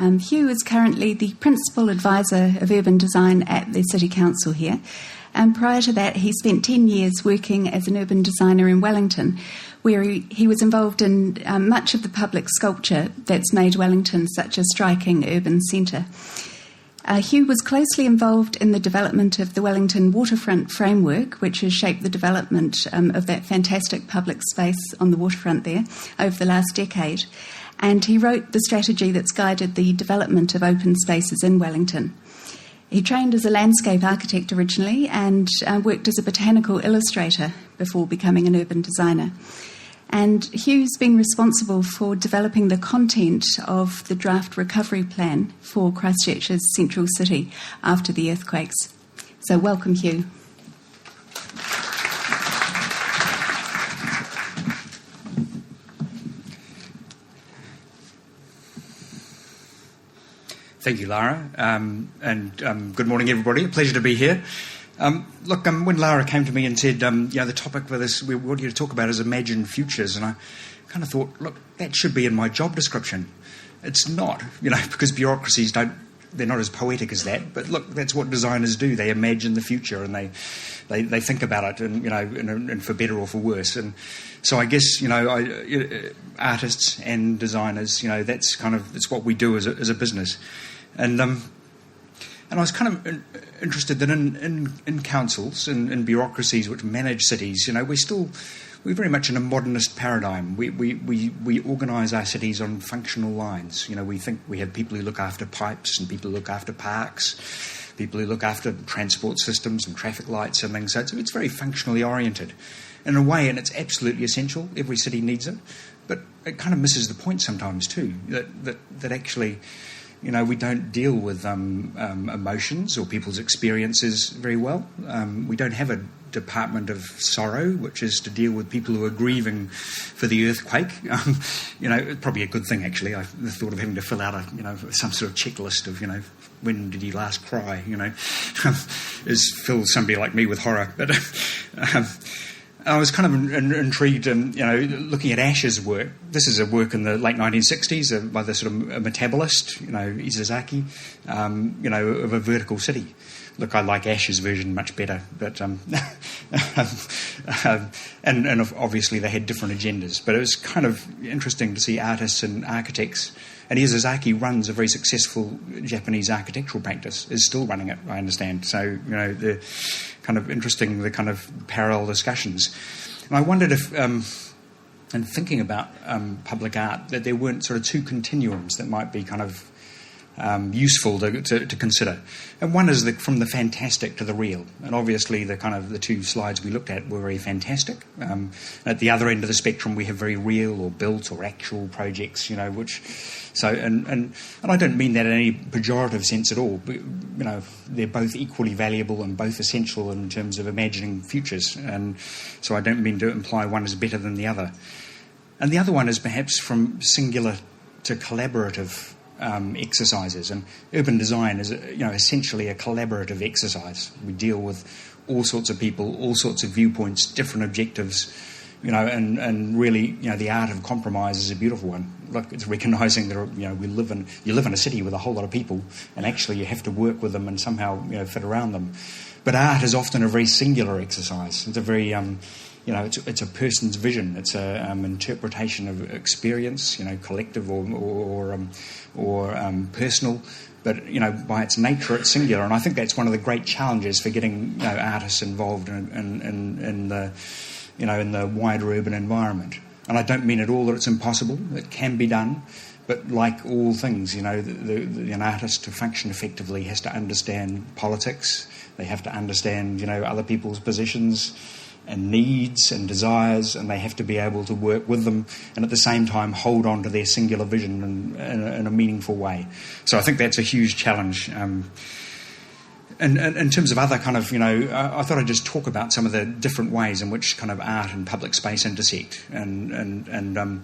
Hugh is currently the Principal Advisor of Urban Design at the City Council here. And prior to that, he spent 10 years working as an urban designer in Wellington, where he was involved in much of the public sculpture that's made Wellington such a striking urban centre. Hugh was closely involved in the development of the Wellington waterfront framework, which has shaped the development of that fantastic public space on the waterfront there over the last decade. And he wrote the strategy that's guided the development of open spaces in Wellington. He trained as a landscape architect originally and worked as a botanical illustrator before becoming an urban designer. And Hugh's been responsible for developing the content of the draft recovery plan for Christchurch's central city after the earthquakes. So welcome, Hugh. Thank you, Lara, and good morning, everybody. A pleasure to be here. When Lara came to me and said, the topic for this we want you to talk about is imagined futures, and I kind of thought, look, that should be in my job description. It's not, because bureaucracies they're not as poetic as that, but look, that's what designers do. They imagine the future and they think about it, and for better or for worse. And so I guess, artists and designers, it's what we do as a business. And I was kind of interested that in councils and in bureaucracies which manage cities, we're very much in a modernist paradigm. We organise our cities on functional lines. We think we have people who look after pipes and people who look after parks, people who look after transport systems and traffic lights and things. So it's very functionally oriented in a way, and it's absolutely essential. Every city needs it, but it kind of misses the point sometimes too. That actually, we don't deal with emotions or people's experiences very well. We don't have a department of sorrow, which is to deal with people who are grieving for the earthquake. Probably a good thing, actually. I thought of having to fill out some sort of checklist of, when did you last cry, is fill somebody like me with horror. But I was kind of intrigued in, looking at Ash's work. This is a work in the late 1960s by the sort of metabolist, Isozaki, of a vertical city. Look, I like Ash's version much better, but and obviously they had different agendas. But it was kind of interesting to see artists and architects. And Isozaki runs a very successful Japanese architectural practice, is still running it, I understand. So, they're kind of interesting, the kind of parallel discussions. And I wondered if, in thinking about public art, that there weren't sort of two continuums that might be kind of useful to consider. And one is from the fantastic to the real. And obviously the two slides we looked at were very fantastic. At the other end of the spectrum we have very real or built or actual projects, and I don't mean that in any pejorative sense at all. But, they're both equally valuable and both essential in terms of imagining futures. And so I don't mean to imply one is better than the other. And the other one is perhaps from singular to collaborative exercises, and urban design is essentially a collaborative exercise. We deal with all sorts of people, all sorts of viewpoints, different objectives, and really, the art of compromise is a beautiful one. Look, it's recognising that you live in a city with a whole lot of people, and actually you have to work with them and somehow fit around them. But art is often a very singular exercise. It's a very it's a person's vision. It's a interpretation of experience, collective or personal. But by its nature, it's singular, and I think that's one of the great challenges for getting artists involved in the wider urban environment. And I don't mean at all that it's impossible. It can be done, but like all things, an artist to function effectively has to understand politics. They have to understand, other people's positions and needs and desires, and they have to be able to work with them and at the same time hold on to their singular vision in a meaningful way. So I think that's a huge challenge. And in terms of other kind of, I thought I'd just talk about some of the different ways in which kind of art and public space intersect. And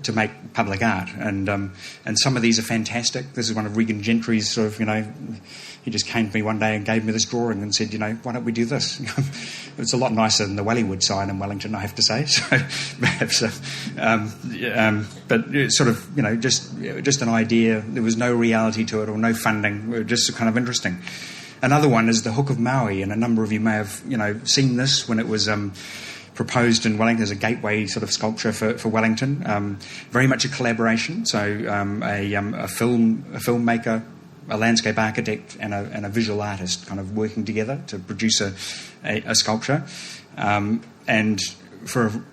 to make public art, and some of these are fantastic. This is one of Regan Gentry's sort of, he just came to me one day and gave me this drawing and said, why don't we do this? It's a lot nicer than the Wellywood sign in Wellington, I have to say. So perhaps, but it's sort of, just an idea. There was no reality to it or no funding. It was just kind of interesting. Another one is the Hook of Maui, and a number of you may have, seen this when it was proposed in Wellington as a gateway sort of sculpture for Wellington. Very much a collaboration. So a filmmaker, a landscape architect, and a visual artist kind of working together to produce a sculpture, and for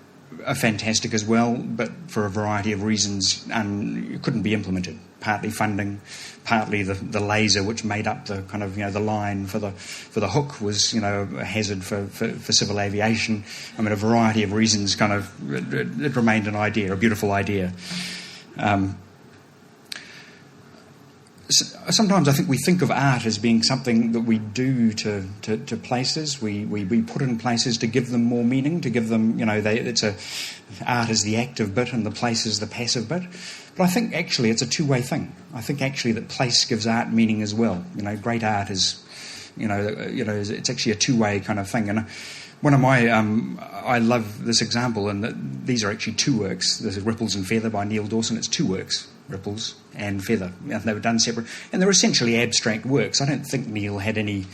a fantastic as well, but for a variety of reasons, it couldn't be implemented. Partly funding, partly the laser which made up the kind of the line for the hook was a hazard for civil aviation. I mean, a variety of reasons. Kind of it remained an idea, a beautiful idea. Sometimes I think we think of art as being something that we do to places. We put in places to give them more meaning, to give them, art is the active bit and the place is the passive bit. But I think actually it's a two-way thing. I think actually that place gives art meaning as well. Great art is, it's actually a two-way kind of thing. And one of my, I love this example, and these are actually two works. There's Ripples and Feather by Neil Dawson. It's two works, Ripples and Feather. They were done separate, and they're essentially abstract works. I don't think Neil had any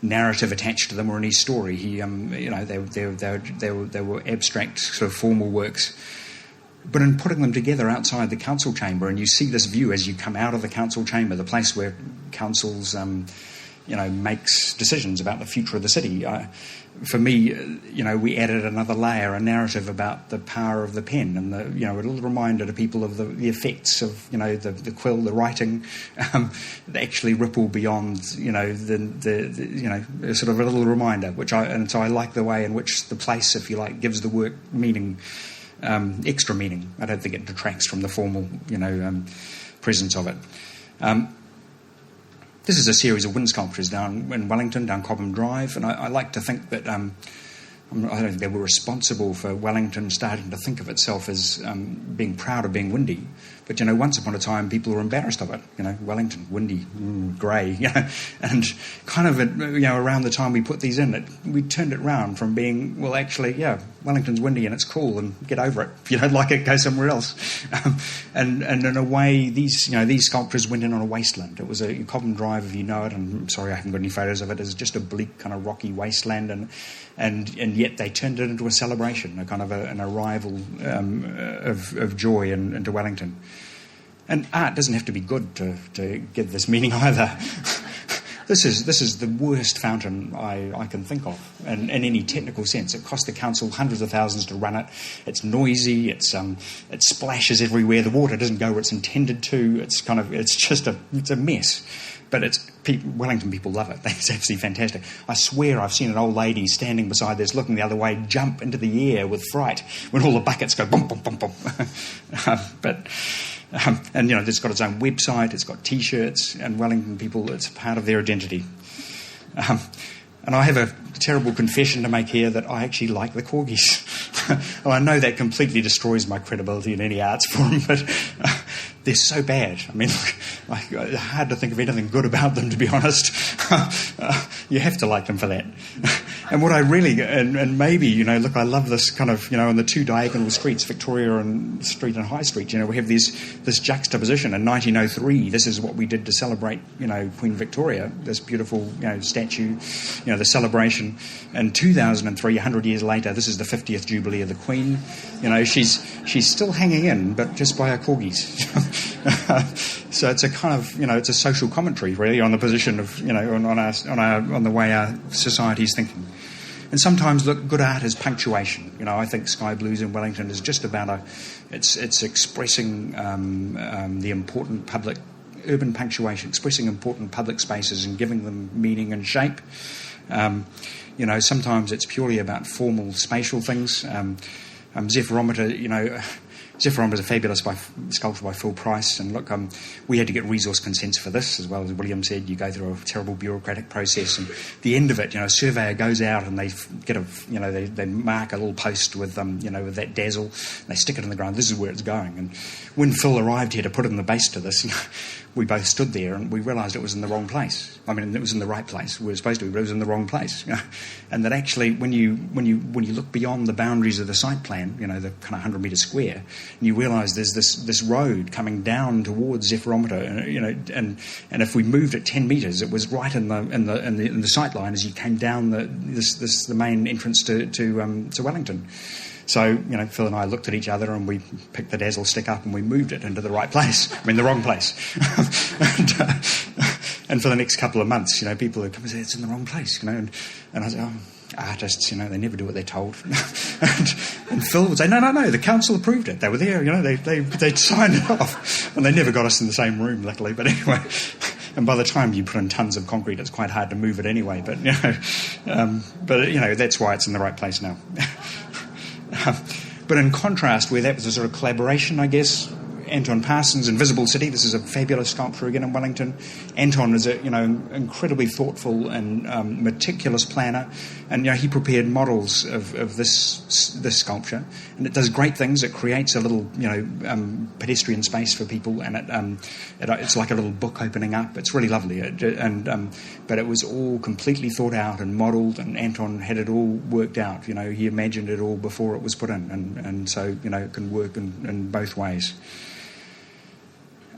narrative attached to them or any story. He, they were abstract, sort of formal works. But in putting them together outside the council chamber, and you see this view as you come out of the council chamber, the place where councils, makes decisions about the future of the city. For me, we added another layer, a narrative about the power of the pen, and a little reminder to people of the effects of the quill, the writing, that actually ripple beyond the sort of a little reminder. So I like the way in which the place, if you like, gives the work meaning. Extra meaning. I don't think it detracts from the formal, presence of it. This is a series of wind sculptures down in Wellington, down Cobham Drive, and I like to think that I don't think they were responsible for Wellington starting to think of itself as being proud of being windy. But, once upon a time, people were embarrassed of it. Wellington, windy, grey, and kind of, around the time we put these in, we turned it round from being, well, actually, Wellington's windy and it's cool, and get over it. If you don't like it, go somewhere else. And in a way, these sculptures went in on a wasteland. It was a Cobham Drive, if you know it, and I'm sorry I haven't got any photos of it, it's just a bleak kind of rocky wasteland, and yet they turned it into a celebration, a kind of an arrival of joy into Wellington. And art doesn't have to be good to give this meaning either. This is the worst fountain I can think of, in any technical sense. It cost the council hundreds of thousands to run it. It's noisy. It splashes everywhere. The water doesn't go where it's intended to. It's a mess. But Wellington people love it. It's absolutely fantastic. I swear I've seen an old lady standing beside this, looking the other way, jump into the air with fright when all the buckets go boom, boom, boom, boom. And it's got its own website, it's got T-shirts, and Wellington people, it's part of their identity. And I have a terrible confession to make here, that I actually like the corgis. Well, I know that completely destroys my credibility in any arts forum, but they're so bad. I mean, it's hard to think of anything good about them, to be honest. You have to like them for that. And what I really, and maybe, look, I love this kind of, on the two diagonal streets, Victoria and Street and High Street, we have this juxtaposition. In 1903, this is what we did to celebrate, Queen Victoria, this beautiful, statue, the celebration. In 2003, 100 years later, this is the 50th Jubilee of the Queen. She's still hanging in, but just by her corgis. So it's a kind of, it's a social commentary, really, on the position of, on the way our society's thinking. And sometimes, look, good art is punctuation. I think Sky Blues in Wellington is just about it's expressing the important public, urban punctuation, expressing important public spaces and giving them meaning and shape. Sometimes it's purely about formal spatial things. Zephyrometer, Zephyrometer is a fabulous sculpture by Phil Price, and look, we had to get resource consents for this, as well as William said. You go through a terrible bureaucratic process, and at the end of it, a surveyor goes out and they get they mark a little post with with that dazzle, and they stick it in the ground. This is where it's going. And when Phil arrived here to put in the base to this, we both stood there and we realised it was in the wrong place. I mean, it was in the right place. We were supposed to be, but it was in the wrong place. And that actually, when you look beyond the boundaries of the site plan, the kind of 100 metre square, and you realise there's this road coming down towards Zephyrometer, and if we moved it 10 metres, it was right in the sight line as you came down the main entrance to Wellington. So, Phil and I looked at each other and we picked the dazzle stick up and we moved it into the right place. I mean, the wrong place. And for the next couple of months, people would come and say, it's in the wrong place, and I said, artists, they never do what they're told. and Phil would say, no, the council approved it. They were there, they'd signed it off. And they never got us in the same room, luckily. But anyway, and by the time you put in tons of concrete, it's quite hard to move it anyway. But, that's why it's in the right place now. But in contrast, where that was a sort of collaboration, I guess, Anton Parsons' Invisible City. This is a fabulous sculpture again in Wellington. Anton is a incredibly thoughtful and meticulous planner, and he prepared models of this sculpture, and it does great things. It creates a little pedestrian space for people, and it's like a little book opening up. It's really lovely, but it was all completely thought out and modelled, and Anton had it all worked out. He imagined it all before it was put in, and so it can work in both ways.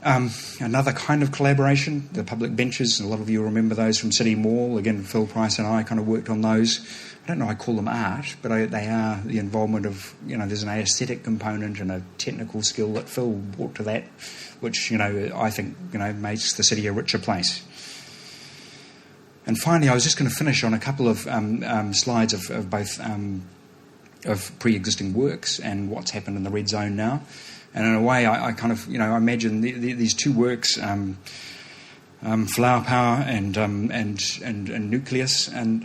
Another kind of collaboration, the public benches, and a lot of you remember those from City Mall. Again, Phil Price and I kind of worked on those. I don't know, I call them art, but they are the involvement of, there's an aesthetic component and a technical skill that Phil brought to that, which, I think, makes the city a richer place. And finally, I was just going to finish on a couple of slides of both of pre-existing works and what's happened in the red zone now. And in a way, I kind of, I imagine these two works, Flower Power and Nucleus, and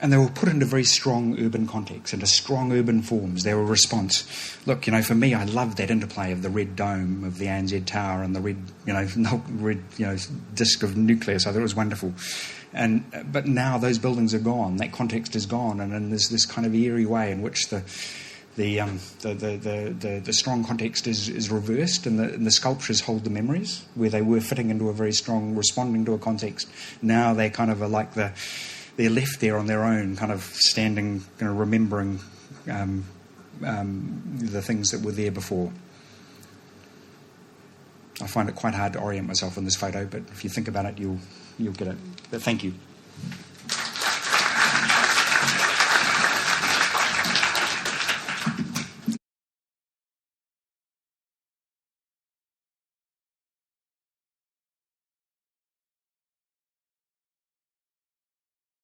they were put into very strong urban contexts, into strong urban forms. They were a response. Look, for me, I love that interplay of the red dome of the ANZ Tower and the red, disc of Nucleus. I thought it was wonderful. But now those buildings are gone. That context is gone, and then there's this kind of eerie way in which the strong context is reversed, and the sculptures hold the memories where they were fitting into a very strong, responding to a context. Now they kind of are like they're left there on their own, kind of standing, remembering the things that were there before. I find it quite hard to orient myself in this photo, but if you think about it, you'll get it. But thank you.